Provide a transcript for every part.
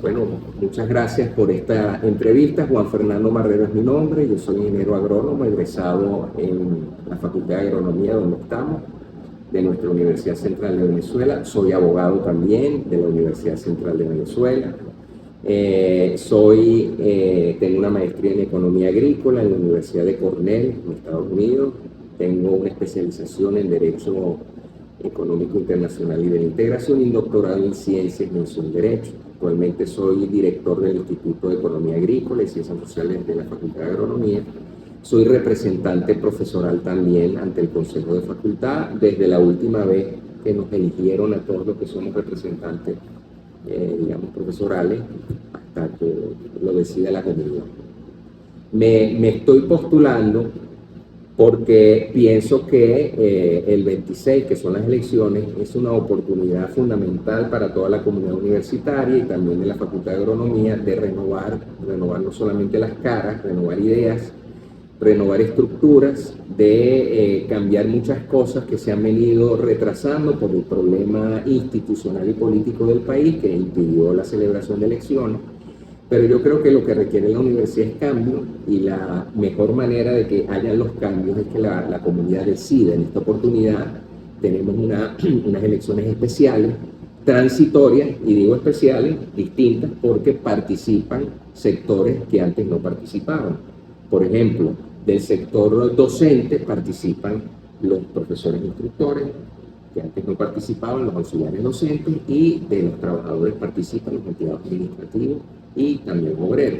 Bueno, muchas gracias por esta entrevista. Juan Fernando Marrero es mi nombre, yo soy ingeniero agrónomo, egresado en la Facultad de Agronomía donde estamos, de nuestra Universidad Central de Venezuela. Soy abogado también de la Universidad Central de Venezuela. Tengo una maestría en Economía Agrícola en la Universidad de Cornell, en Estados Unidos. Tengo una especialización en Derecho Económico Internacional y de la Integración y un doctorado en Ciencias, Mención Derecho. Actualmente soy director del Instituto de Economía Agrícola y Ciencias Sociales de la Facultad de Agronomía. Soy representante profesoral también ante el Consejo de Facultad desde la última vez que nos eligieron a todos los que somos representantes, profesorales, hasta que lo decida la comunidad. Me estoy postulando porque pienso que el 26, que son las elecciones, es una oportunidad fundamental para toda la comunidad universitaria y también de la Facultad de Agronomía de renovar no solamente las caras, renovar ideas, renovar estructuras, de cambiar muchas cosas que se han venido retrasando por el problema institucional y político del país que impidió la celebración de elecciones. Pero yo creo que lo que requiere la universidad es cambio y la mejor manera de que hayan los cambios es que la comunidad decida. En esta oportunidad tenemos unas elecciones especiales, transitorias, y digo especiales, distintas, porque participan sectores que antes no participaban. Por ejemplo, del sector docente participan los profesores instructores, que antes no participaban, los auxiliares docentes, y de los trabajadores participan los empleados administrativos y también obreros.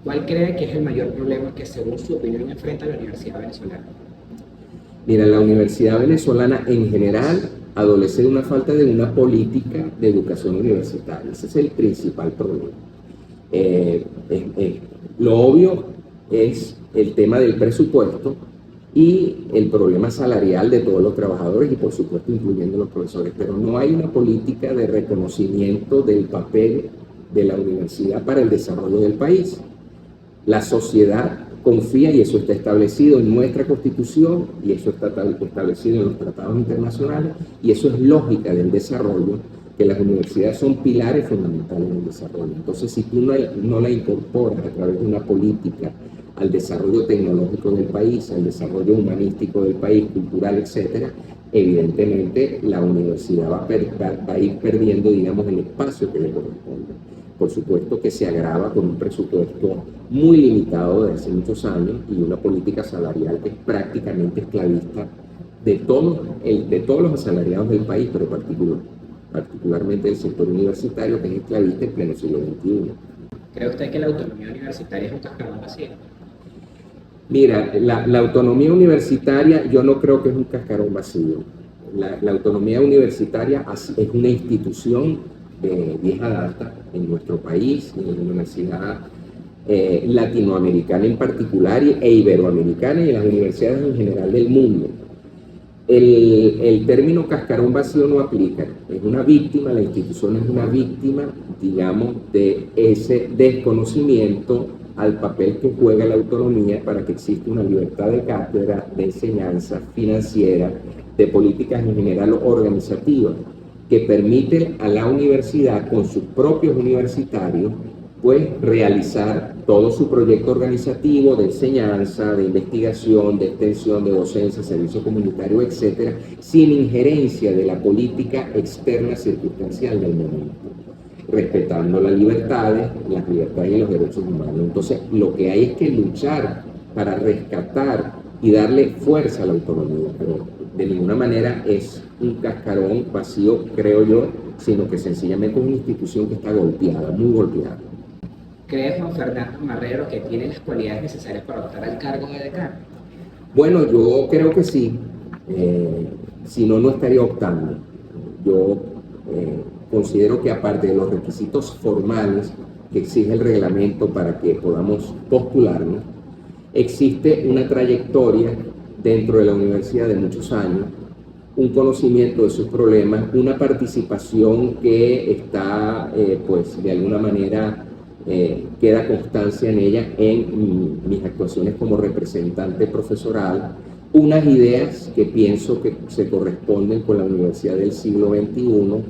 ¿Cuál cree que es el mayor problema que, según su opinión, enfrenta la Universidad Venezolana? Mira, la Universidad Venezolana en general adolece de una falta de una política de educación universitaria. Ese es el principal problema. Lo obvio es el tema del presupuesto y el problema salarial de todos los trabajadores y por supuesto incluyendo los profesores, pero no hay una política de reconocimiento del papel de la universidad para el desarrollo del país. La sociedad confía, y eso está establecido en nuestra Constitución, y eso está establecido en los tratados internacionales, y eso es lógica del desarrollo, que las universidades son pilares fundamentales del desarrollo. Entonces, si tú no la incorporas a través de una política al desarrollo tecnológico del país, al desarrollo humanístico del país, cultural, etcétera, evidentemente la universidad va a ir perdiendo, digamos, el espacio que le corresponde. Por supuesto que se agrava con un presupuesto muy limitado de hace muchos años y una política salarial que es prácticamente esclavista de todos los asalariados del país, pero particularmente del sector universitario, que es esclavista en pleno siglo XXI. ¿Cree usted que la autonomía universitaria es un cascarón vacío? Mira, la autonomía universitaria yo no creo que es un cascarón vacío. La autonomía universitaria es una institución de vieja data en nuestro país, en la universidad latinoamericana en particular e iberoamericana y en las universidades en general del mundo. El término cascarón vacío no aplica, es una víctima, la institución es una víctima, digamos, de ese desconocimiento al papel que juega la autonomía para que exista una libertad de cátedra, de enseñanza financiera, de políticas en general organizativas, que permite a la universidad, con sus propios universitarios, pues realizar todo su proyecto organizativo de enseñanza, de investigación, de extensión, de docencia, servicio comunitario, etcétera, sin injerencia de la política externa circunstancial del momento, respetando las libertades y los derechos humanos. Entonces, lo que hay es que luchar para rescatar y darle fuerza a la autonomía, pero de ninguna manera es un cascarón vacío, creo yo, sino que sencillamente es una institución que está golpeada, muy golpeada. ¿Cree Juan Fernando Marrero que tiene las cualidades necesarias para optar al cargo de decano? Bueno, yo creo que sí. Si no, no estaría optando. Yo considero que aparte de los requisitos formales que exige el reglamento para que podamos postularnos, existe una trayectoria dentro de la universidad de muchos años, un conocimiento de sus problemas, una participación que está, pues, de alguna manera queda constancia en ella en mis actuaciones como representante profesoral, unas ideas que pienso que se corresponden con la universidad del siglo XXI,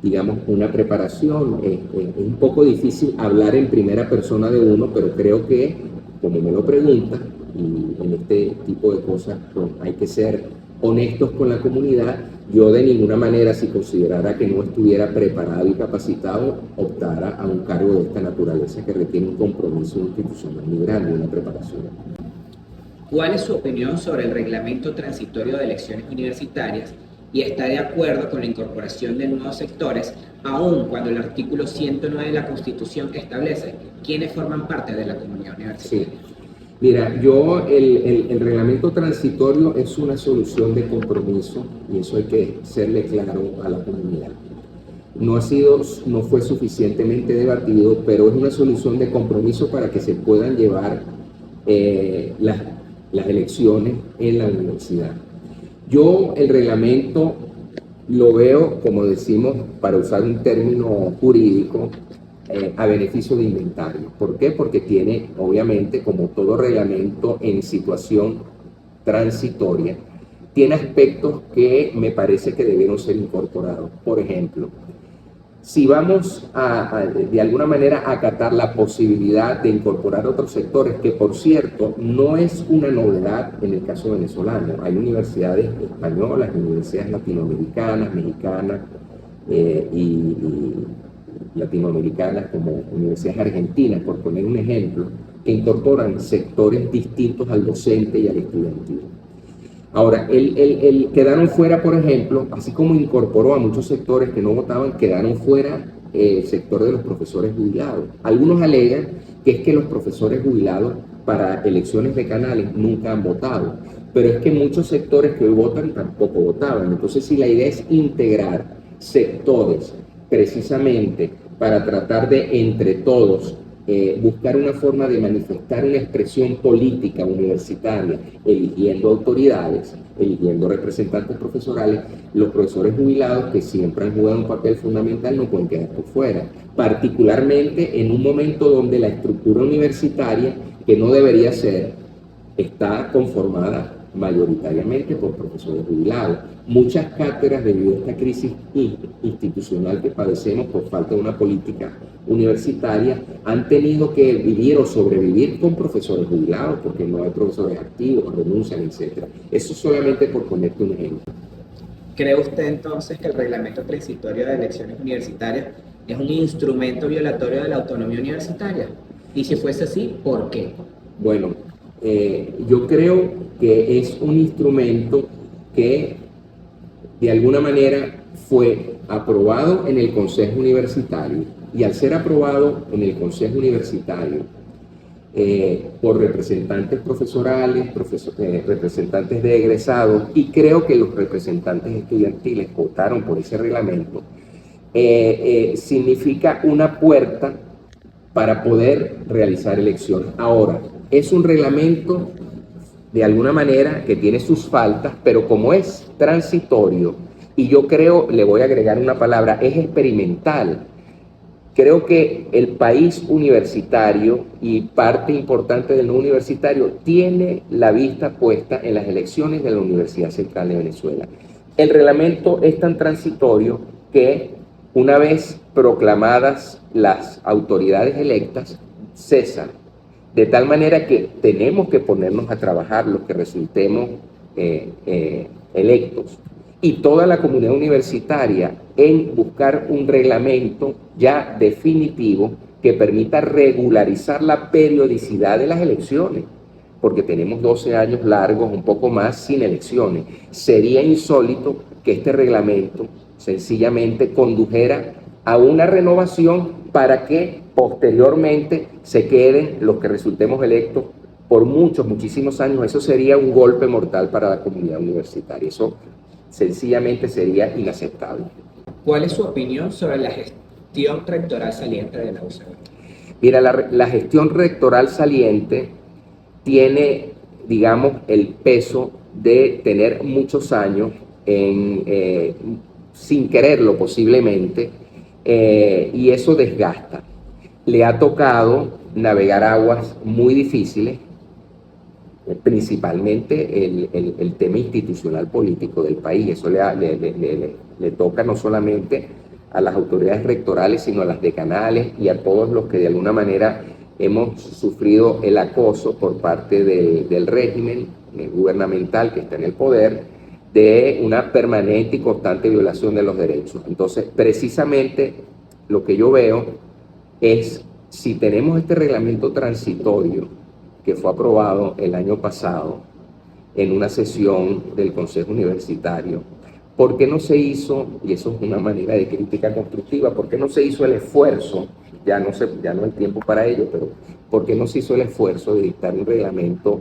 digamos, una preparación. Es un poco difícil hablar en primera persona de uno, pero creo que, como me lo pregunta, y en este tipo de cosas pues, hay que ser honestos con la comunidad. Yo de ninguna manera, si considerara que no estuviera preparado y capacitado, optara a un cargo de esta naturaleza que requiere un compromiso institucional muy grande, una preparación. ¿Cuál es su opinión sobre el reglamento transitorio de elecciones universitarias y está de acuerdo con la incorporación de nuevos sectores, aun cuando el artículo 109 de la Constitución establece quiénes forman parte de la comunidad universitaria? Sí. Mira, yo el reglamento transitorio es una solución de compromiso y eso hay que serle claro a la comunidad. No fue suficientemente debatido, pero es una solución de compromiso para que se puedan llevar las elecciones en la universidad. Yo el reglamento lo veo, como decimos, para usar un término jurídico, a beneficio de inventario. ¿Por qué? Porque tiene, obviamente, como todo reglamento en situación transitoria, tiene aspectos que me parece que debieron ser incorporados. Por ejemplo, si vamos de alguna manera a acatar la posibilidad de incorporar otros sectores, que por cierto no es una novedad en el caso venezolano. Hay universidades españolas, universidades latinoamericanas, mexicanas y latinoamericanas como universidades argentinas, por poner un ejemplo, que incorporan sectores distintos al docente y al estudiantil. Ahora, quedaron fuera, por ejemplo, así como incorporó a muchos sectores que no votaban, quedaron fuera el sector de los profesores jubilados. Algunos alegan que es que los profesores jubilados para elecciones decanales nunca han votado, pero es que muchos sectores que hoy votan tampoco votaban. Entonces, si la idea es integrar sectores precisamente para tratar de, entre todos, buscar una forma de manifestar una expresión política universitaria, eligiendo autoridades, eligiendo representantes profesorales, los profesores jubilados, que siempre han jugado un papel fundamental, no pueden quedar por fuera, particularmente en un momento donde la estructura universitaria, que no debería ser, está conformada mayoritariamente por profesores jubilados. Muchas cátedras, debido a esta crisis institucional que padecemos por falta de una política universitaria, han tenido que vivir o sobrevivir con profesores jubilados porque no hay profesores activos, renuncian, etc. Eso solamente por ponerte un ejemplo. ¿Cree usted entonces que el reglamento transitorio de elecciones universitarias es un instrumento violatorio de la autonomía universitaria? Y si fuese así, ¿por qué? Bueno, yo creo que es un instrumento que de alguna manera fue aprobado en el Consejo Universitario, y al ser aprobado en el Consejo Universitario por representantes profesorales, representantes de egresados, y creo que los representantes estudiantiles votaron por ese reglamento, significa una puerta para poder realizar elecciones. Ahora, es un reglamento de alguna manera que tiene sus faltas, pero como es transitorio, y yo creo, le voy a agregar una palabra, es experimental. Creo que el país universitario y parte importante del no universitario tiene la vista puesta en las elecciones de la Universidad Central de Venezuela. El reglamento es tan transitorio que una vez proclamadas las autoridades electas, cesan. De tal manera que tenemos que ponernos a trabajar los que resultemos electos, y toda la comunidad universitaria, en buscar un reglamento ya definitivo que permita regularizar la periodicidad de las elecciones, porque tenemos 12 años largos, un poco más, sin elecciones. Sería insólito que este reglamento sencillamente condujera a una renovación para que posteriormente se queden los que resultemos electos por muchísimos años. Eso sería un golpe mortal para la comunidad universitaria. Eso sencillamente sería inaceptable. ¿Cuál es su opinión sobre la gestión rectoral saliente de la UCB? Mira, la gestión rectoral saliente tiene, digamos, el peso de tener muchos años sin quererlo posiblemente, y eso desgasta. Le ha tocado navegar aguas muy difíciles, principalmente el tema institucional político del país. Eso le toca no solamente a las autoridades rectorales, sino a las decanales y a todos los que de alguna manera hemos sufrido el acoso por parte del régimen gubernamental que está en el poder, de una permanente y constante violación de los derechos. Entonces, precisamente lo que yo veo es, si tenemos este reglamento transitorio que fue aprobado el año pasado en una sesión del Consejo Universitario, ¿por qué no se hizo, y eso es una manera de crítica constructiva, por qué no se hizo el esfuerzo, ya no hay tiempo para ello, pero por qué no se hizo el esfuerzo de dictar un reglamento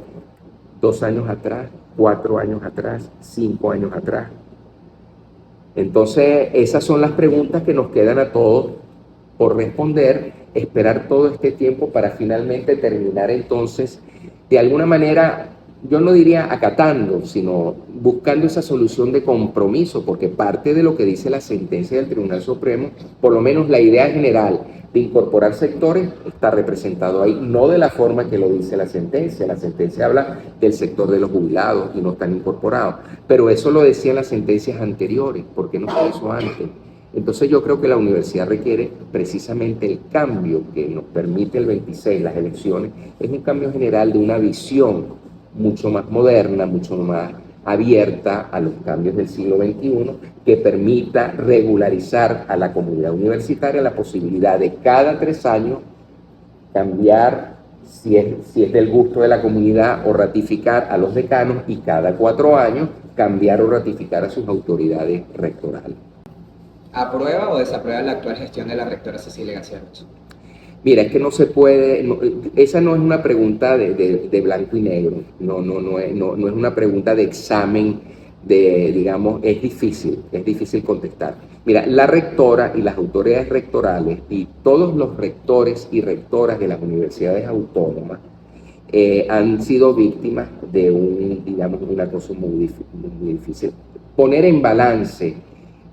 2 años atrás, 4 años atrás, 5 años atrás? Entonces, esas son las preguntas que nos quedan a todos por responder, esperar todo este tiempo para finalmente terminar entonces, de alguna manera, yo no diría acatando, sino buscando esa solución de compromiso, porque parte de lo que dice la sentencia del Tribunal Supremo, por lo menos la idea general de incorporar sectores, está representado ahí, no de la forma que lo dice la sentencia. La sentencia habla del sector de los jubilados y no están incorporados, pero eso lo decían las sentencias anteriores. ¿Por qué no se hizo antes? Entonces yo creo que la universidad requiere precisamente el cambio que nos permite el 26, las elecciones, es un cambio general de una visión mucho más moderna, mucho más abierta a los cambios del siglo XXI, que permita regularizar a la comunidad universitaria la posibilidad de cada 3 años cambiar, si es del gusto de la comunidad, o ratificar a los decanos, y cada 4 años cambiar o ratificar a sus autoridades rectorales. ¿Aprueba o desaprueba la actual gestión de la rectora Cecilia García Rocha? Mira, es que no se puede, esa no es una pregunta de blanco y negro, no es una pregunta de examen, digamos, es difícil contestar. Mira, la rectora y las autoridades rectorales y todos los rectores y rectoras de las universidades autónomas han sido víctimas de un acoso muy difícil. Poner en balance,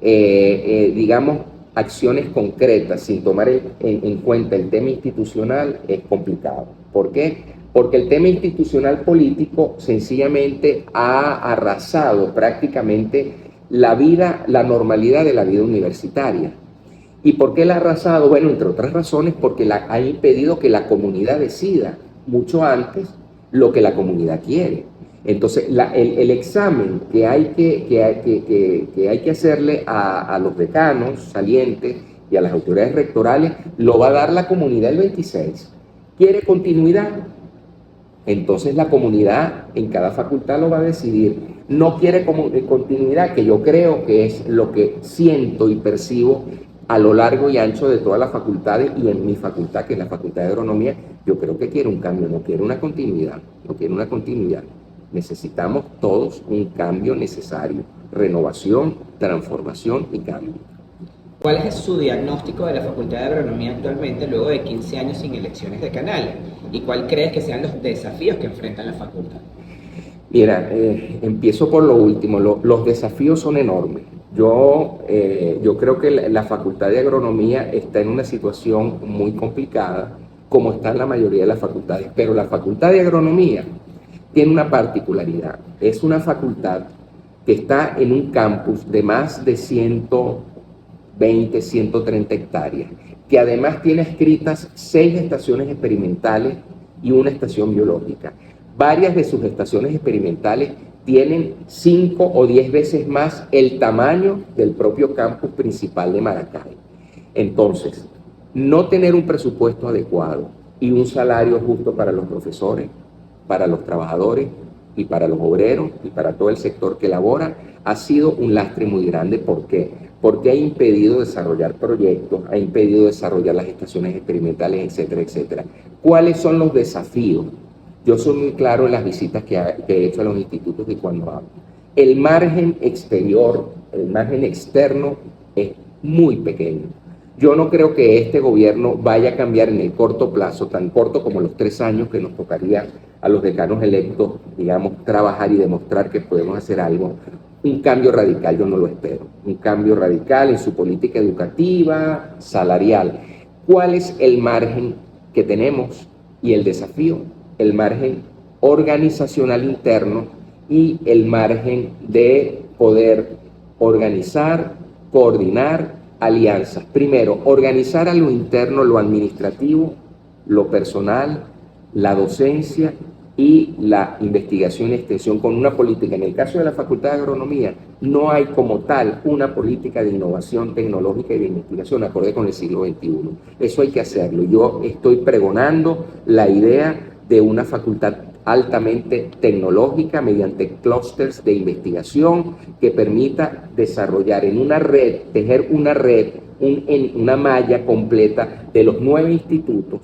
digamos, acciones concretas sin tomar en cuenta el tema institucional es complicado. ¿Por qué? Porque el tema institucional político sencillamente ha arrasado prácticamente la normalidad de la vida universitaria. ¿Y por qué la ha arrasado? Bueno, entre otras razones, porque ha impedido que la comunidad decida mucho antes lo que la comunidad quiere. Entonces, el examen que hay que hacerle a los decanos salientes y a las autoridades rectorales lo va a dar la comunidad el 26. ¿Quiere continuidad? Entonces la comunidad en cada facultad lo va a decidir. No quiere continuidad, que yo creo que es lo que siento y percibo a lo largo y ancho de todas las facultades, y en mi facultad, que es la Facultad de Agronomía, yo creo que quiere un cambio, no quiere una continuidad. Necesitamos todos un cambio necesario, renovación, transformación y cambio. ¿Cuál es su diagnóstico de la Facultad de Agronomía actualmente luego de 15 años sin elecciones decanales? ¿Y cuál crees que sean los desafíos que enfrenta la facultad? Mira, empiezo por lo último. Los desafíos son enormes. Yo creo que la Facultad de Agronomía está en una situación muy complicada, como están la mayoría de las facultades, pero la Facultad de Agronomía tiene una particularidad. Es una facultad que está en un campus de más de 120, 130 hectáreas, que además tiene escritas 6 estaciones experimentales y una estación biológica. Varias de sus estaciones experimentales tienen 5 o 10 veces más el tamaño del propio campus principal de Maracay. Entonces, no tener un presupuesto adecuado y un salario justo para los profesores, para los trabajadores y para los obreros y para todo el sector que labora, ha sido un lastre muy grande. ¿Por qué? Porque ha impedido desarrollar proyectos, ha impedido desarrollar las estaciones experimentales, etcétera, etcétera. ¿Cuáles son los desafíos? Yo soy muy claro en las visitas que he hecho a los institutos y cuando hablo. El margen exterior, el margen externo es muy pequeño. Yo no creo que este gobierno vaya a cambiar en el corto plazo, tan corto como los 3 años que nos tocaría a los decanos electos, digamos, trabajar y demostrar que podemos hacer algo. Un cambio radical yo no lo espero. Un cambio radical en su política educativa, salarial. ¿Cuál es el margen que tenemos y el desafío? El margen organizacional interno y el margen de poder organizar, coordinar alianzas. Primero, organizar a lo interno, lo administrativo, lo personal, la docencia y la investigación y extensión con una política. En el caso de la Facultad de Agronomía, no hay como tal una política de innovación tecnológica y de investigación acorde con el siglo XXI. Eso hay que hacerlo. Yo estoy pregonando la idea de una facultad altamente tecnológica mediante clústeres de investigación que permita desarrollar en una red, tejer una red, una malla completa de los 9 institutos,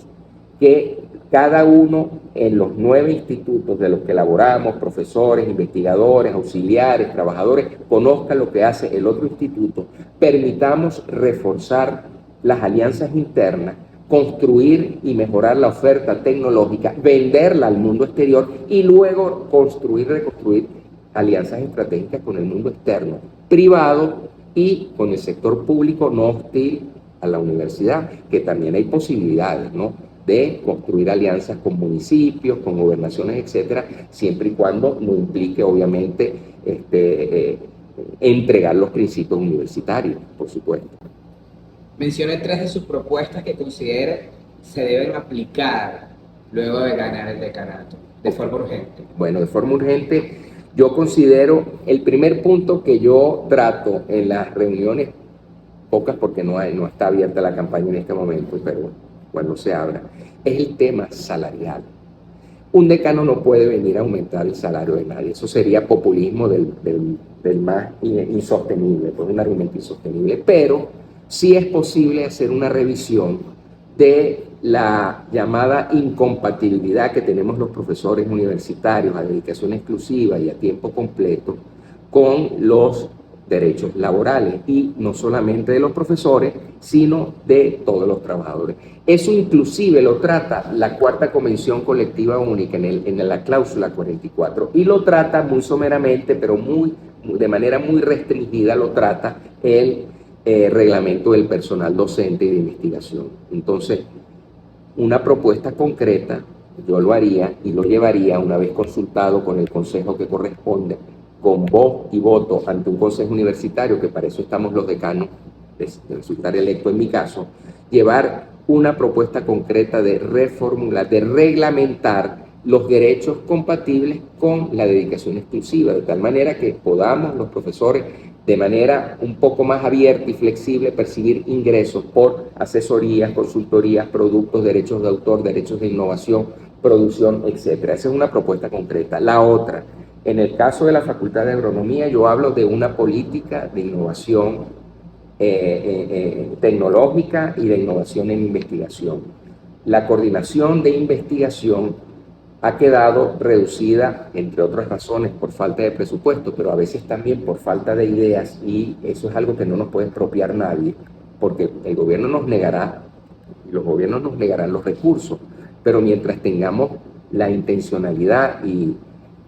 que cada uno en los 9 institutos de los que elaboramos, profesores, investigadores, auxiliares, trabajadores, conozca lo que hace el otro instituto, permitamos reforzar las alianzas internas, construir y mejorar la oferta tecnológica, venderla al mundo exterior y luego construir y reconstruir alianzas estratégicas con el mundo externo, privado y con el sector público no hostil a la universidad, que también hay posibilidades, ¿no?, de construir alianzas con municipios, con gobernaciones, etcétera, siempre y cuando no implique, obviamente, entregar los principios universitarios, por supuesto. Mencione 3 de sus propuestas que considere se deben aplicar luego de ganar el decanato, de forma urgente. Bueno, de forma urgente, yo considero el primer punto que yo trato en las reuniones, pocas porque no está abierta la campaña en este momento, pero cuando se abra, es el tema salarial. Un decano no puede venir a aumentar el salario de nadie, eso sería populismo del más insostenible, pues un argumento insostenible, pero sí es posible hacer una revisión de la llamada incompatibilidad que tenemos los profesores universitarios a dedicación exclusiva y a tiempo completo con los derechos laborales, y no solamente de los profesores, sino de todos los trabajadores. Eso inclusive lo trata la Cuarta Convención Colectiva Única en la cláusula 44, y lo trata muy someramente, pero de manera muy restringida, lo trata el reglamento del personal docente y de investigación. Entonces, una propuesta concreta, yo lo haría y lo llevaría una vez consultado con el consejo que corresponde, con voz y voto ante un consejo universitario, que para eso estamos los decanos, de resultar electo en mi caso, llevar una propuesta concreta de reformular, de reglamentar los derechos compatibles con la dedicación exclusiva, de tal manera que podamos los profesores de manera un poco más abierta y flexible percibir ingresos por asesorías, consultorías, productos, derechos de autor, derechos de innovación, producción, etc. Esa es una propuesta concreta. La otra, en el caso de la Facultad de Agronomía, yo hablo de una política de innovación tecnológica y de innovación en investigación. La coordinación de investigación ha quedado reducida, entre otras razones, por falta de presupuesto, pero a veces también por falta de ideas, y eso es algo que no nos puede expropiar nadie, porque el gobierno nos negará, los gobiernos nos negarán los recursos, pero mientras tengamos la intencionalidad y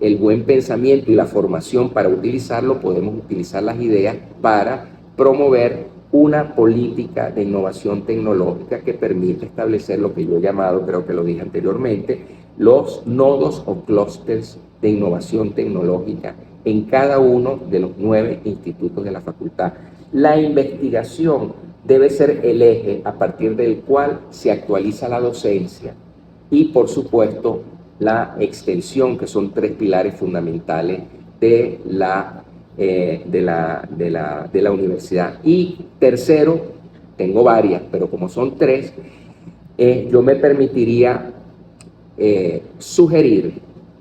el buen pensamiento y la formación para utilizarlo, podemos utilizar las ideas para promover una política de innovación tecnológica que permite establecer lo que yo he llamado, creo que lo dije anteriormente, los nodos o clústeres de innovación tecnológica en cada uno de los 9 institutos de la facultad. La investigación debe ser el eje a partir del cual se actualiza la docencia y, por supuesto, la extensión, que son 3 pilares fundamentales de la universidad. Y tercero, tengo varias, pero como son 3, yo me permitiría sugerir,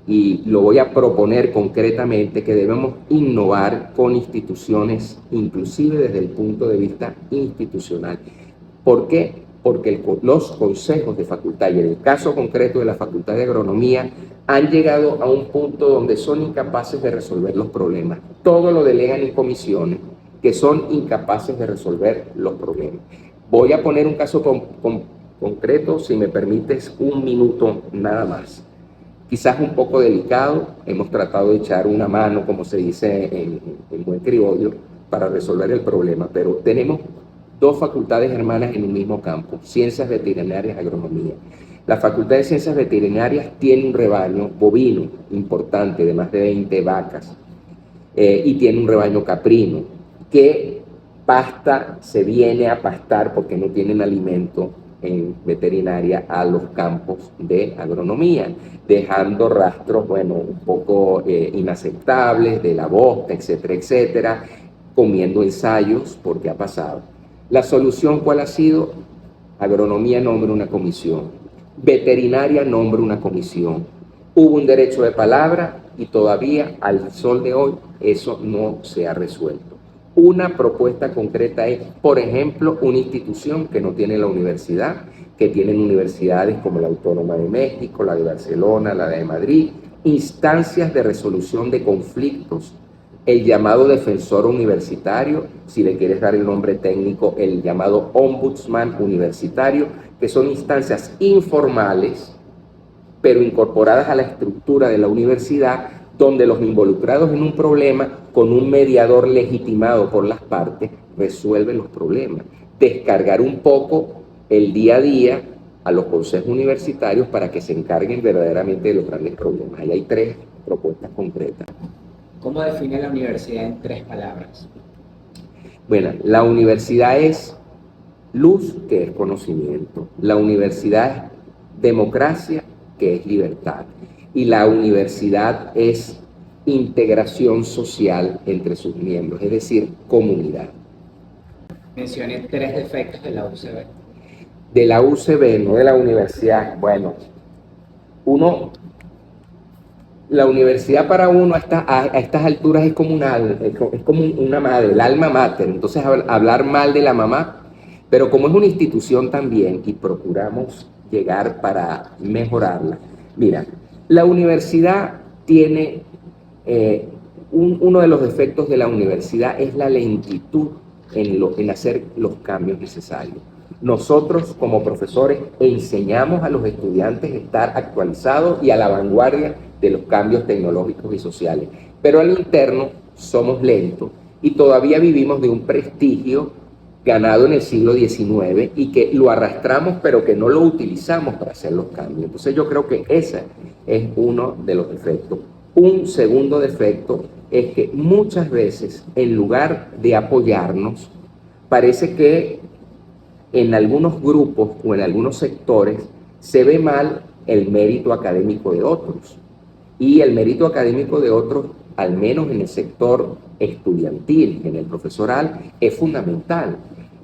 y lo voy a proponer concretamente, que debemos innovar con instituciones, inclusive desde el punto de vista institucional. ¿Por qué? Porque los consejos de facultad, y en el caso concreto de la Facultad de Agronomía, han llegado a un punto donde son incapaces de resolver los problemas. Todo lo delegan en comisiones que son incapaces de resolver los problemas. Voy a poner un caso concreto, si me permites un minuto nada más. Quizás un poco delicado, hemos tratado de echar una mano, como se dice en buen criollo, para resolver el problema, pero tenemos 2 facultades hermanas en un mismo campo, Ciencias Veterinarias y Agronomía. La Facultad de Ciencias Veterinarias tiene un rebaño bovino importante de más de 20 vacas y tiene un rebaño caprino que pasta se viene a pastar porque no tienen alimento en veterinaria a los campos de agronomía, dejando rastros, bueno, un poco inaceptables de la bosta, etcétera, etcétera, comiendo ensayos porque ha pasado. La solución, ¿cuál ha sido? Agronomía nombra una comisión, veterinaria nombra una comisión. Hubo un derecho de palabra y todavía al sol de hoy eso no se ha resuelto. Una propuesta concreta es, por ejemplo, una institución que no tiene la universidad, que tienen universidades como la Autónoma de México, la de Barcelona, la de Madrid, instancias de resolución de conflictos, el llamado defensor universitario, si le quieres dar el nombre técnico, el llamado ombudsman universitario, que son instancias informales, pero incorporadas a la estructura de la universidad, donde los involucrados en un problema, con un mediador legitimado por las partes, resuelven los problemas. Descargar un poco el día a día a los consejos universitarios para que se encarguen verdaderamente de los grandes problemas. Ahí hay 3 propuestas concretas. ¿Cómo define la universidad en 3 palabras? Bueno, la universidad es luz, que es conocimiento. La universidad es democracia, que es libertad. Y la universidad es integración social entre sus miembros, es decir, comunidad. Mencione 3 defectos de la UCB. De la UCB, no de la universidad. Bueno, la universidad para uno a estas alturas es como una madre, el alma mater. Entonces hablar mal de la mamá, pero como es una institución también y procuramos llegar para mejorarla. Mira, la universidad tiene, uno de los defectos de la universidad es la lentitud en hacer los cambios necesarios. Nosotros como profesores enseñamos a los estudiantes a estar actualizados y a la vanguardia de los cambios tecnológicos y sociales, pero al interno somos lentos y todavía vivimos de un prestigio ganado en el siglo XIX y que lo arrastramos pero que no lo utilizamos para hacer los cambios. Entonces yo creo que ese es uno de los defectos. Un segundo defecto es que muchas veces en lugar de apoyarnos, parece que en algunos grupos o en algunos sectores se ve mal el mérito académico de otros. Y el mérito académico de otros, al menos en el sector estudiantil, en el profesoral, es fundamental.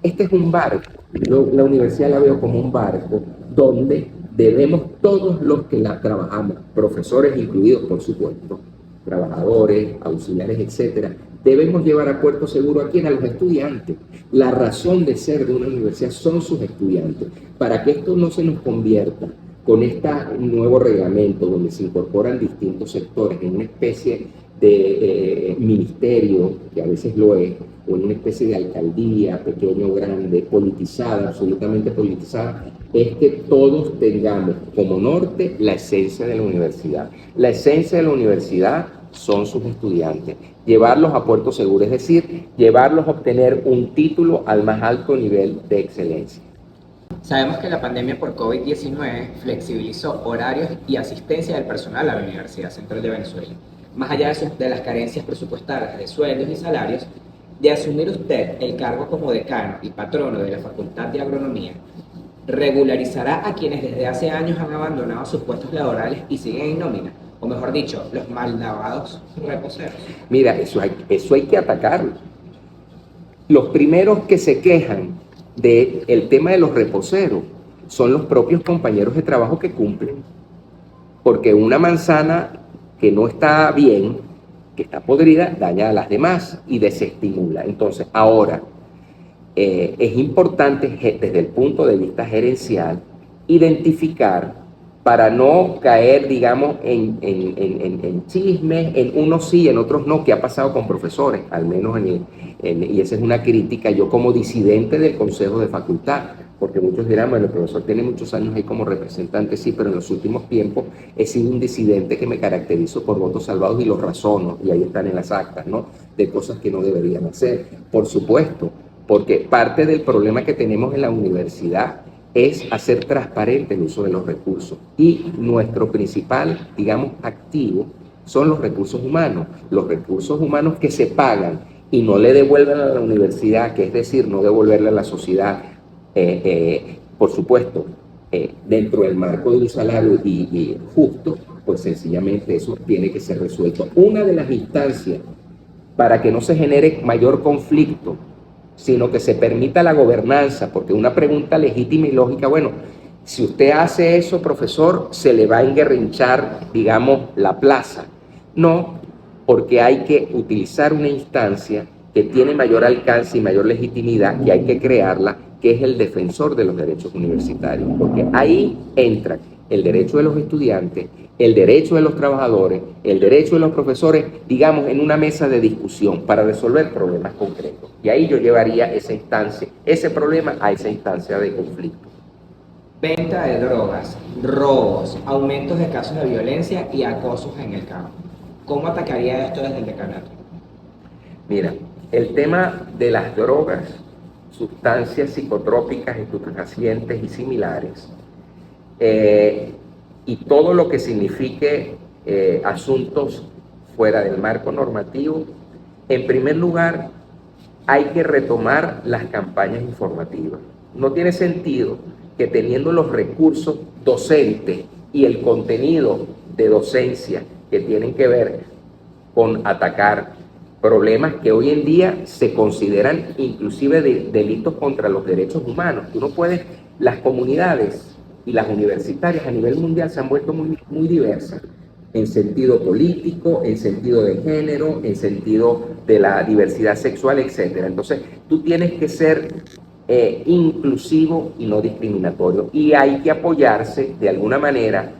Este es un barco, yo la universidad la veo como un barco donde debemos todos los que la trabajamos, profesores incluidos por supuesto, trabajadores, auxiliares, etcétera, debemos llevar a puerto seguro a quién, a los estudiantes. La razón de ser de una universidad son sus estudiantes, para que esto no se nos convierta con este nuevo reglamento donde se incorporan distintos sectores en una especie de ministerio, que a veces lo es, o en una especie de alcaldía, pequeña o grande, politizada, absolutamente politizada, es que todos tengamos como norte la esencia de la universidad. La esencia de la universidad son sus estudiantes, llevarlos a puerto seguro, es decir, llevarlos a obtener un título al más alto nivel de excelencia. Sabemos que la pandemia por COVID-19 flexibilizó horarios y asistencia del personal a la Universidad Central de Venezuela. Más allá de las carencias presupuestarias de sueldos y salarios, de asumir usted el cargo como decano y patrono de la Facultad de Agronomía, regularizará a quienes desde hace años han abandonado sus puestos laborales y siguen en nómina, o mejor dicho, los mal lavados reposeros. Mira, eso hay que atacarlo. Los primeros que se quejan del tema de los reposeros son los propios compañeros de trabajo que cumplen, porque una manzana que no está bien, que está podrida, daña a las demás y desestimula. Entonces, ahora es importante desde el punto de vista gerencial identificar, para no caer, digamos, en chismes, en unos sí, en otros no, que ha pasado con profesores, al menos y esa es una crítica, yo como disidente del Consejo de Facultad, porque muchos dirán, bueno, el profesor tiene muchos años ahí como representante, sí, pero en los últimos tiempos he sido un disidente que me caracterizo por votos salvados y los razono, y ahí están en las actas, ¿no?, de cosas que no deberían hacer, por supuesto, porque parte del problema que tenemos en la universidad es hacer transparente el uso de los recursos. Y nuestro principal, digamos, activo son los recursos humanos que se pagan y no le devuelven a la universidad, que es decir, no devolverle a la sociedad, por supuesto, dentro del marco de un salario y justo, pues sencillamente eso tiene que ser resuelto. Una de las instancias para que no se genere mayor conflicto, sino que se permita la gobernanza, porque una pregunta legítima y lógica, bueno, si usted hace eso, profesor, se le va a enguerrinchar, digamos, la plaza. No, porque hay que utilizar una instancia que tiene mayor alcance y mayor legitimidad, y hay que crearla, que es el defensor de los derechos universitarios, porque ahí entra el derecho de los estudiantes, el derecho de los trabajadores, el derecho de los profesores, digamos, en una mesa de discusión para resolver problemas concretos. Y ahí yo llevaría esa instancia, ese problema a esa instancia de conflicto. Venta de drogas, robos, aumentos de casos de violencia y acosos en el campo. ¿Cómo atacaría esto desde el decanato? Mira, el tema de las drogas, sustancias psicotrópicas, estupefacientes y similares, y todo lo que signifique asuntos fuera del marco normativo, en primer lugar, hay que retomar las campañas informativas. No tiene sentido que teniendo los recursos docentes y el contenido de docencia que tienen que ver con atacar problemas que hoy en día se consideran inclusive delitos contra los derechos humanos. Tú no puedes, las comunidades y las universitarias a nivel mundial se han vuelto muy diversas en sentido político, en sentido de género, en sentido de la diversidad sexual, etc. Entonces, tú tienes que ser inclusivo y no discriminatorio. Y hay que apoyarse de alguna manera.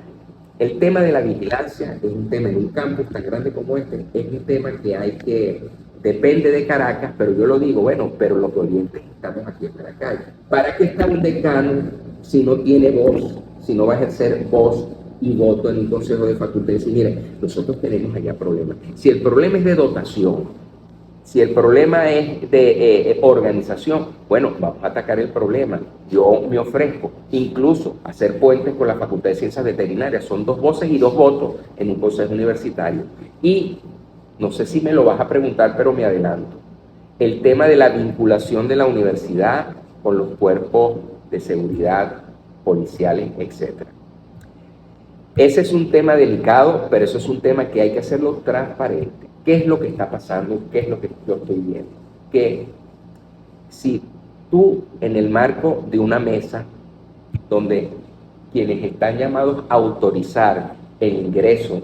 El tema de la vigilancia es un tema en un campus tan grande como este, es un tema que hay que, depende de Caracas, pero yo lo digo, bueno, pero los dolientes estamos aquí en Maracay. ¿Para qué está un decano si no tiene voz, si no va a ejercer voz y voto en un consejo de facultad? Y mire, nosotros tenemos allá problemas. Si el problema es de dotación, si el problema es de organización, bueno, vamos a atacar el problema. Yo me ofrezco incluso a hacer puentes con la Facultad de Ciencias Veterinarias. Son 2 voces y 2 votos en un consejo universitario. Y no sé si me lo vas a preguntar, pero me adelanto. El tema de la vinculación de la universidad con los cuerpos de seguridad, policiales, etc. Ese es un tema delicado, pero eso es un tema que hay que hacerlo transparente. ¿Qué es lo que está pasando? ¿Qué es lo que yo estoy viendo? Que si tú en el marco de una mesa donde quienes están llamados a autorizar el ingreso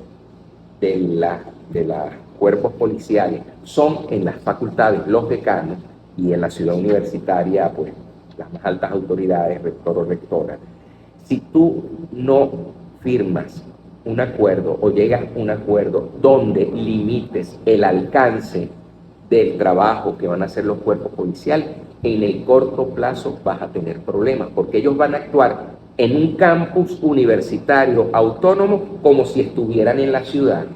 de los cuerpos policiales son en las facultades los decanos y en la ciudad universitaria pues las más altas autoridades, rector o rectora, si tú no firmas un acuerdo o llegas a un acuerdo donde limites el alcance del trabajo que van a hacer los cuerpos policiales, en el corto plazo vas a tener problemas, porque ellos van a actuar en un campus universitario autónomo como si estuvieran en la ciudad.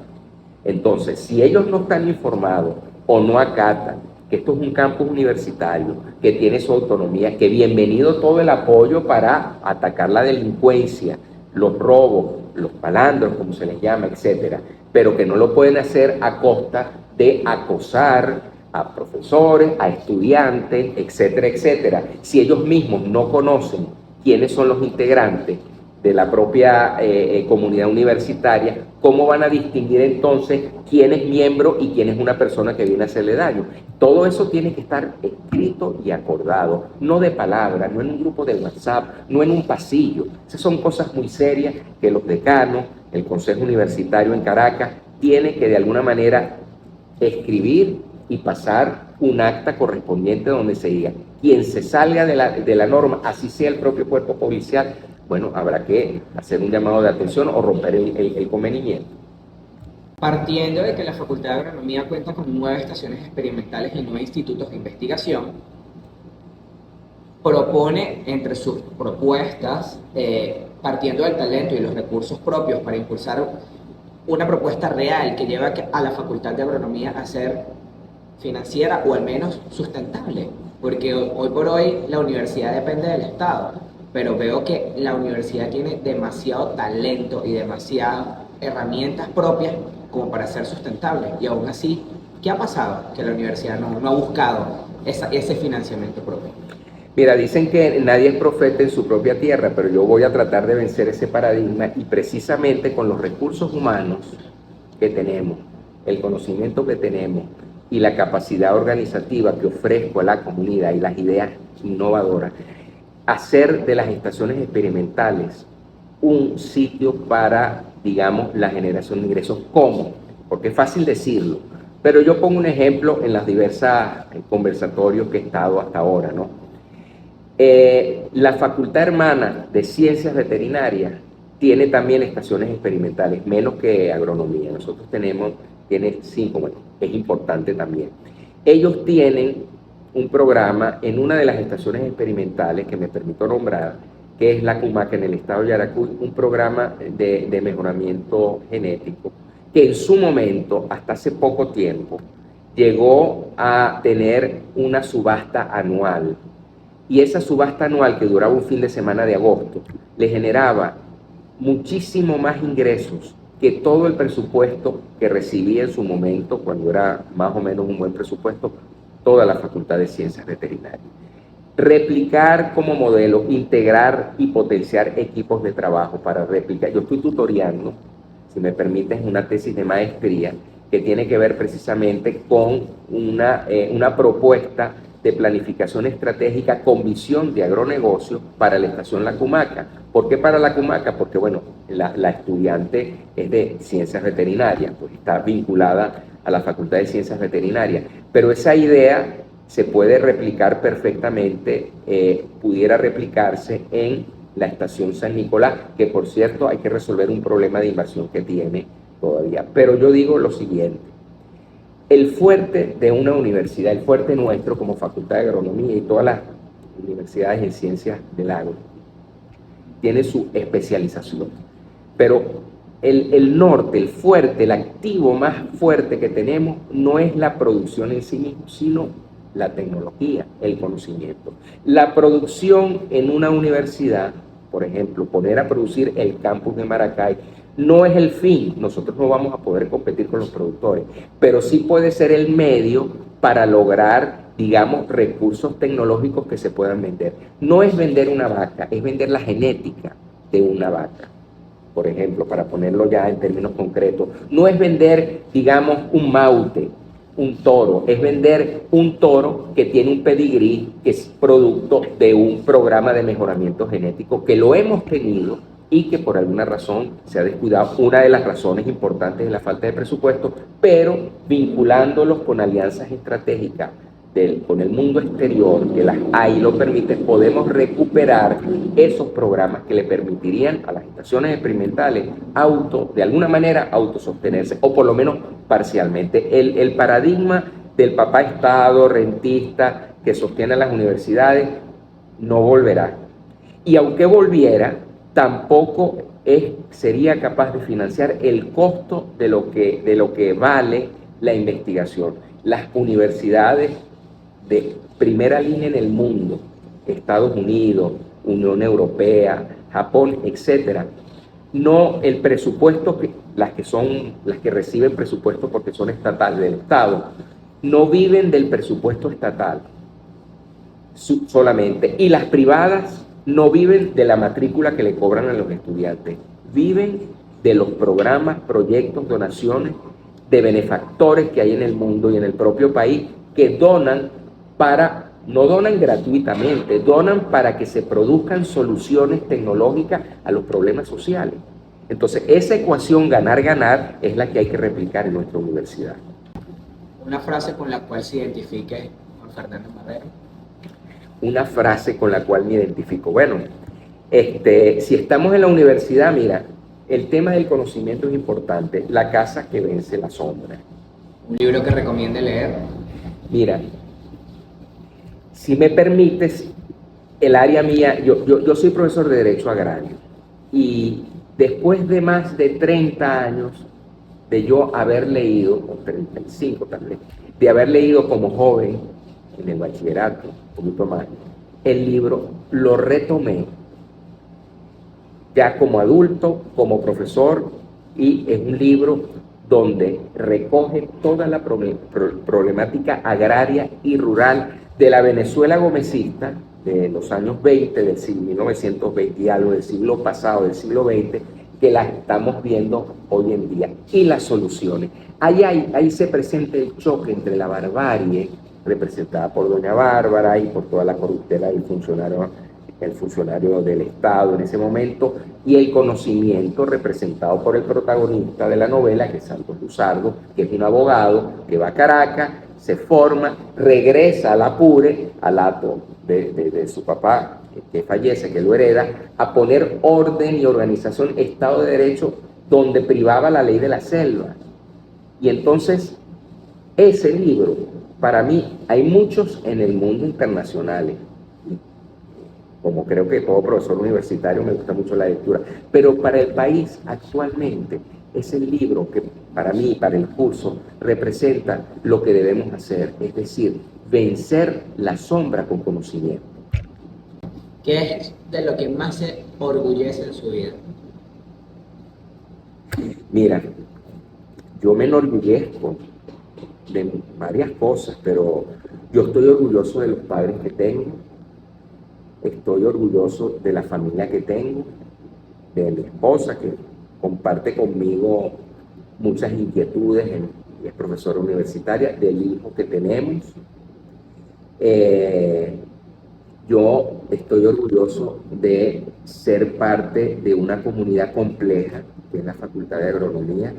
Entonces, si ellos no están informados o no acatan que esto es un campus universitario, que tiene su autonomía, que bienvenido todo el apoyo para atacar la delincuencia, los robos, los palandros, como se les llama, etcétera, pero que no lo pueden hacer a costa de acosar a profesores, a estudiantes, etcétera, etcétera. Si ellos mismos no conocen quiénes son los integrantes de la propia comunidad universitaria, ¿cómo van a distinguir entonces quién es miembro y quién es una persona que viene a hacerle daño? Todo eso tiene que estar escrito y acordado, no de palabra, no en un grupo de WhatsApp, no en un pasillo. Esas son cosas muy serias que los decanos, el Consejo Universitario en Caracas, tiene que de alguna manera escribir y pasar un acta correspondiente donde se diga, quien se salga de la norma, así sea el propio cuerpo policial, bueno, habrá que hacer un llamado de atención o romper el convenimiento. Partiendo de que la Facultad de Agronomía cuenta con 9 estaciones experimentales y 9 institutos de investigación, propone entre sus propuestas, partiendo del talento y los recursos propios para impulsar una propuesta real que lleva a la Facultad de Agronomía a ser financiera o al menos sustentable, porque hoy por hoy la universidad depende del Estado, pero veo que la universidad tiene demasiado talento y demasiadas herramientas propias como para ser sustentable, y aún así ¿Qué ha pasado que la universidad no ha buscado ese financiamiento propio? Mira, dicen que nadie es profeta en su propia tierra, pero yo voy a tratar de vencer ese paradigma y precisamente con los recursos humanos que tenemos, el conocimiento que tenemos y la capacidad organizativa que ofrezco a la comunidad y las ideas innovadoras, hacer de las estaciones experimentales un sitio para, digamos, la generación de ingresos. ¿Cómo? Porque es fácil decirlo, pero yo pongo un ejemplo en las diversas conversatorios que he estado hasta ahora, ¿no? La Facultad Hermana de Ciencias Veterinarias tiene también estaciones experimentales, menos que agronomía. Nosotros tiene 5, bueno, es importante también. Ellos tienen un programa en una de las estaciones experimentales que me permito nombrar, que es la Cumaca en el estado de Yaracuy, un programa de mejoramiento genético, que en su momento, hasta hace poco tiempo, llegó a tener una subasta anual. Y esa subasta anual, que duraba un fin de semana de agosto, le generaba muchísimo más ingresos que todo el presupuesto que recibía en su momento, cuando era más o menos un buen presupuesto, toda la Facultad de Ciencias Veterinarias. Replicar como modelo, integrar y potenciar equipos de trabajo para replicar. Yo estoy tutoreando, si me permites, una tesis de maestría que tiene que ver precisamente con una propuesta de planificación estratégica con visión de agronegocio para la estación La Cumaca. ¿Por qué para La Cumaca? Porque, bueno, la estudiante es de ciencias veterinarias, pues está vinculada a la Facultad de Ciencias Veterinarias, pero esa idea se puede replicar perfectamente, pudiera replicarse en la estación San Nicolás, que por cierto hay que resolver un problema de inversión que tiene todavía. Pero yo digo lo siguiente: el fuerte de una universidad, el fuerte nuestro como Facultad de Agronomía y todas las universidades en ciencias del agro, tiene su especialización. Pero el norte, el fuerte, el activo más fuerte que tenemos no es la producción en sí mismo, sino la tecnología, el conocimiento. La producción en una universidad, por ejemplo, poner a producir el campus de Maracay, no es el fin. Nosotros no vamos a poder competir con los productores, pero sí puede ser el medio para lograr, digamos, recursos tecnológicos que se puedan vender. No es vender una vaca, es vender la genética de una vaca. Por ejemplo, para ponerlo ya en términos concretos, no es vender, digamos, un maute, un toro, es vender un toro que tiene un pedigrí, que es producto de un programa de mejoramiento genético que lo hemos tenido y que por alguna razón se ha descuidado. Una de las razones importantes es la falta de presupuesto, pero vinculándolos con alianzas estratégicas con el mundo exterior, que las hay lo permite, podemos recuperar esos programas que le permitirían a las estaciones experimentales de alguna manera autosostenerse, o por lo menos parcialmente. El paradigma del papá Estado rentista que sostiene a las universidades no volverá. Y aunque volviera, tampoco sería capaz de financiar el costo de lo que vale la investigación. Las universidades de primera línea en el mundo, Estados Unidos, Unión Europea, Japón, etcétera, no el presupuesto, las que reciben presupuesto porque son estatales del Estado, no viven del presupuesto estatal solamente, y las privadas no viven de la matrícula que le cobran a los estudiantes, viven de los programas, proyectos, donaciones de benefactores que hay en el mundo y en el propio país, que no donan gratuitamente, donan para que se produzcan soluciones tecnológicas a los problemas sociales. Entonces, esa ecuación ganar-ganar es la que hay que replicar en nuestra universidad. Una frase con la cual se identifique Juan Fernando Marrero. Una frase con la cual me identifico. Bueno, si estamos en la universidad, mira, el tema del conocimiento es importante. La casa que vence la sombra. ¿Un libro que recomiende leer? Mira, si me permites, el área mía, yo soy profesor de Derecho Agrario, y después de más de 30 años de yo haber leído, o 35 también, de haber leído como joven en el bachillerato, un poquito más, el libro lo retomé ya como adulto, como profesor, y es un libro donde recoge toda la problemática agraria y rural de la Venezuela gomecista de los años 20, del siglo 1920 y algo del siglo pasado, del siglo XX, que las estamos viendo hoy en día, y las soluciones. Ahí se presenta el choque entre la barbarie, representada por doña Bárbara y por toda la corruptela del funcionario del Estado en ese momento, y el conocimiento representado por el protagonista de la novela, que es Santos Luzardo, que es un abogado que va a Caracas, se forma, regresa al Apure, al hato de su papá, que fallece, que lo hereda, a poner orden y organización, Estado de Derecho, donde privaba la ley de la selva. Y entonces, ese libro, para mí, hay muchos en el mundo internacionales, como creo que todo profesor universitario me gusta mucho la lectura, pero para el país actualmente es el libro que para mí, para el curso, representa lo que debemos hacer, es decir, vencer la sombra con conocimiento. ¿Qué es de lo que más se orgullece en su vida? Mira, yo me enorgullezco de varias cosas, pero yo estoy orgulloso de los padres que tengo, estoy orgulloso de la familia que tengo, de mi esposa que comparte conmigo muchas inquietudes, es profesora universitaria, del hijo que tenemos. Yo estoy orgulloso de ser parte de una comunidad compleja, que es la Facultad de Agronomía,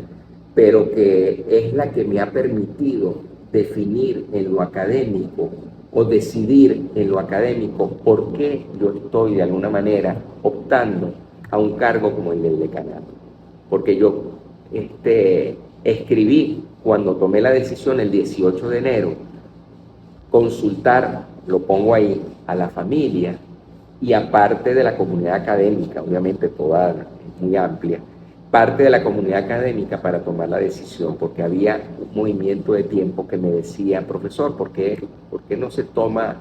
pero que es la que me ha permitido definir en lo académico o decidir en lo académico por qué yo estoy de alguna manera optando a un cargo como el del decanato. Porque yo escribí, cuando tomé la decisión el 18 de enero, consultar, lo pongo ahí, a la familia y aparte de la comunidad académica, obviamente toda es muy amplia, parte de la comunidad académica para tomar la decisión, porque había un movimiento de tiempo que me decía, profesor, ¿por qué no se toma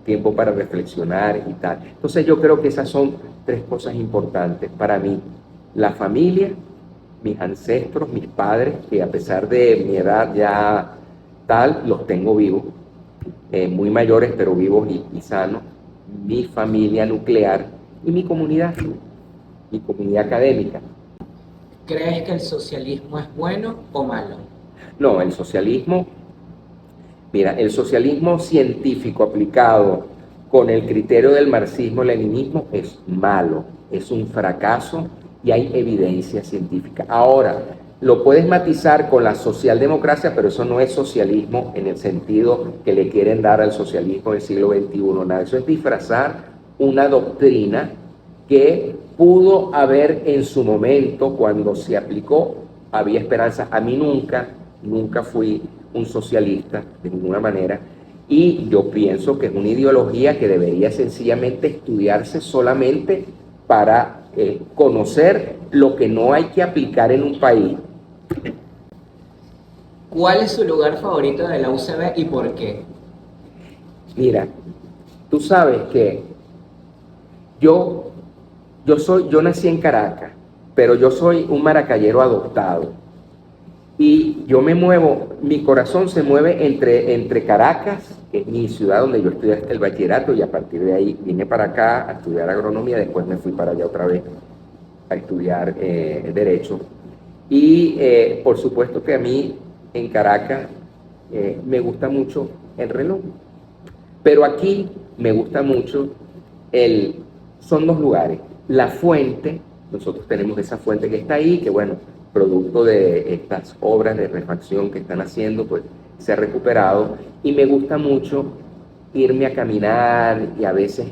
tiempo para reflexionar y tal? Entonces yo creo que esas son tres cosas importantes para mí: la familia, mis ancestros, mis padres, que a pesar de mi edad ya tal, los tengo vivos, muy mayores pero vivos y sanos, mi familia nuclear y mi comunidad académica. ¿Crees que el socialismo es bueno o malo? No, el socialismo, mira, el socialismo científico aplicado con el criterio del marxismo-leninismo es malo, es un fracaso y hay evidencia científica. Ahora, lo puedes matizar con la socialdemocracia, pero eso no es socialismo en el sentido que le quieren dar al socialismo del siglo XXI, nada, eso es disfrazar una doctrina que pudo haber en su momento, cuando se aplicó, había esperanza. A mí nunca fui un socialista de ninguna manera, y yo pienso que es una ideología que debería sencillamente estudiarse solamente para conocer lo que no hay que aplicar en un país. ¿Cuál es su lugar favorito de la UCB y por qué? Mira, tú sabes que yo nací en Caracas, pero yo soy un maracayero adoptado. Y yo me muevo, mi corazón se mueve entre Caracas, que es mi ciudad donde yo estudié el bachillerato, y a partir de ahí vine para acá a estudiar agronomía, después me fui para allá otra vez a estudiar Derecho. Y por supuesto que a mí en Caracas me gusta mucho el reloj, pero aquí me gusta mucho son dos lugares. La fuente, nosotros tenemos esa fuente que está ahí, que bueno, producto de estas obras de refacción que están haciendo, pues se ha recuperado, y me gusta mucho irme a caminar y a veces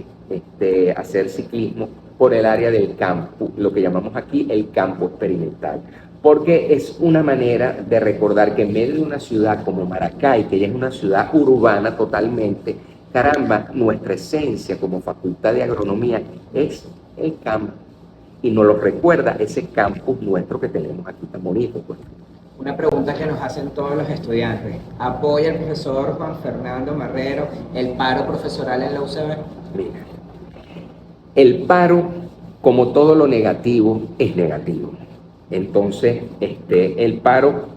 hacer ciclismo por el área del campo, lo que llamamos aquí el campo experimental, porque es una manera de recordar que en medio de una ciudad como Maracay, que ya es una ciudad urbana totalmente, caramba, nuestra esencia como Facultad de Agronomía es el campo, y nos lo recuerda ese campus nuestro que tenemos aquí tan bonito, pues. Una pregunta que nos hacen todos los estudiantes: ¿apoya el profesor Juan Fernando Marrero el paro profesoral en la UCB? Mira, el paro, como todo lo negativo, es negativo. Entonces, el paro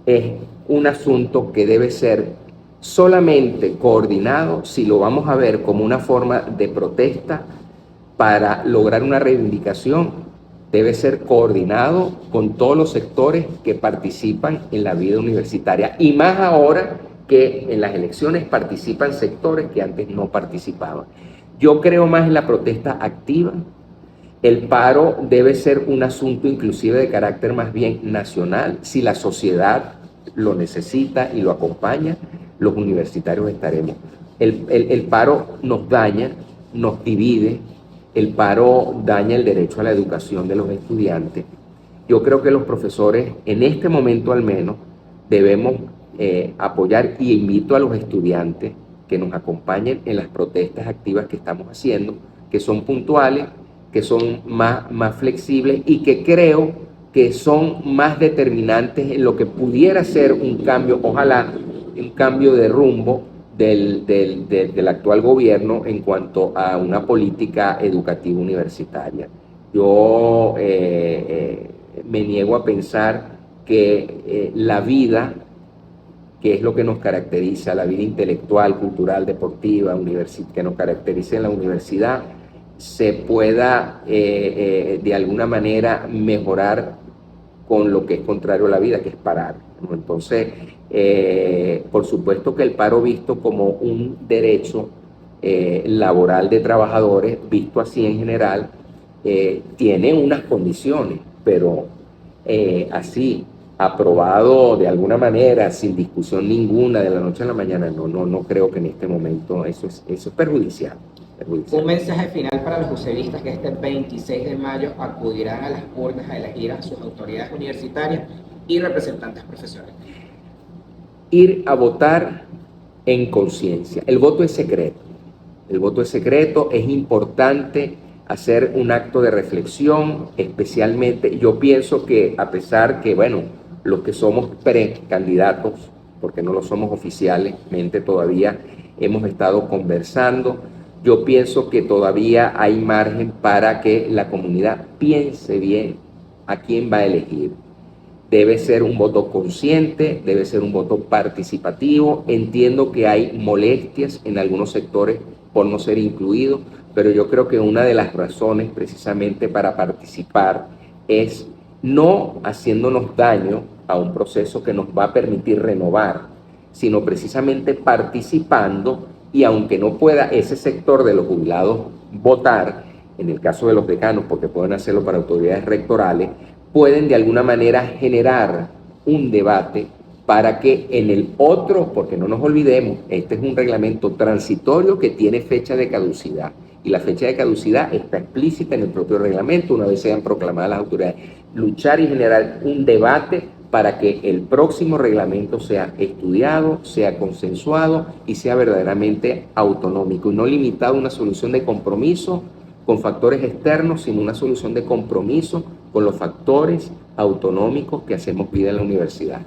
es un asunto que debe ser solamente coordinado si lo vamos a ver como una forma de protesta para lograr una reivindicación. Debe ser coordinado con todos los sectores que participan en la vida universitaria, y más ahora que en las elecciones participan sectores que antes no participaban. Yo creo más en la protesta activa. El paro debe ser un asunto inclusive de carácter más bien nacional. Si la sociedad lo necesita y lo acompaña, los universitarios estaremos. El paro nos daña, nos divide, el paro daña el derecho a la educación de los estudiantes. Yo creo que los profesores, en este momento al menos, debemos apoyar, y invito a los estudiantes que nos acompañen en las protestas activas que estamos haciendo, que son puntuales, que son más flexibles y que creo que son más determinantes en lo que pudiera ser un cambio, ojalá, un cambio de rumbo del actual gobierno en cuanto a una política educativa universitaria. Yo me niego a pensar que la vida, que es lo que nos caracteriza, la vida intelectual, cultural, deportiva, que nos caracteriza en la universidad, se pueda de alguna manera mejorar con lo que es contrario a la vida, que es parar, ¿no? Entonces, por supuesto que el paro visto como un derecho laboral de trabajadores, visto así en general, tiene unas condiciones, pero así, aprobado de alguna manera, sin discusión ninguna, de la noche a la mañana, no creo que en este momento eso es perjudicial. Un mensaje final para los useristas que este 26 de mayo acudirán a las urnas a elegir a sus autoridades universitarias y representantes profesionales. Ir a votar en conciencia. El voto es secreto. El voto es secreto, es importante hacer un acto de reflexión, especialmente yo pienso que a pesar que, bueno, los que somos precandidatos, porque no lo somos oficialmente todavía, hemos estado conversando. Yo pienso que todavía hay margen para que la comunidad piense bien a quién va a elegir. Debe ser un voto consciente, debe ser un voto participativo. Entiendo que hay molestias en algunos sectores por no ser incluidos, pero yo creo que una de las razones precisamente para participar es no haciéndonos daño a un proceso que nos va a permitir renovar, sino precisamente participando. Y aunque no pueda ese sector de los jubilados votar, en el caso de los decanos, porque pueden hacerlo para autoridades rectorales, pueden de alguna manera generar un debate para que en el otro, porque no nos olvidemos, este es un reglamento transitorio que tiene fecha de caducidad, y la fecha de caducidad está explícita en el propio reglamento una vez sean proclamadas las autoridades. Luchar y generar un debate para que el próximo reglamento sea estudiado, sea consensuado y sea verdaderamente autonómico, y no limitado a una solución de compromiso con factores externos, sino una solución de compromiso con los factores autonómicos que hacemos vida en la universidad.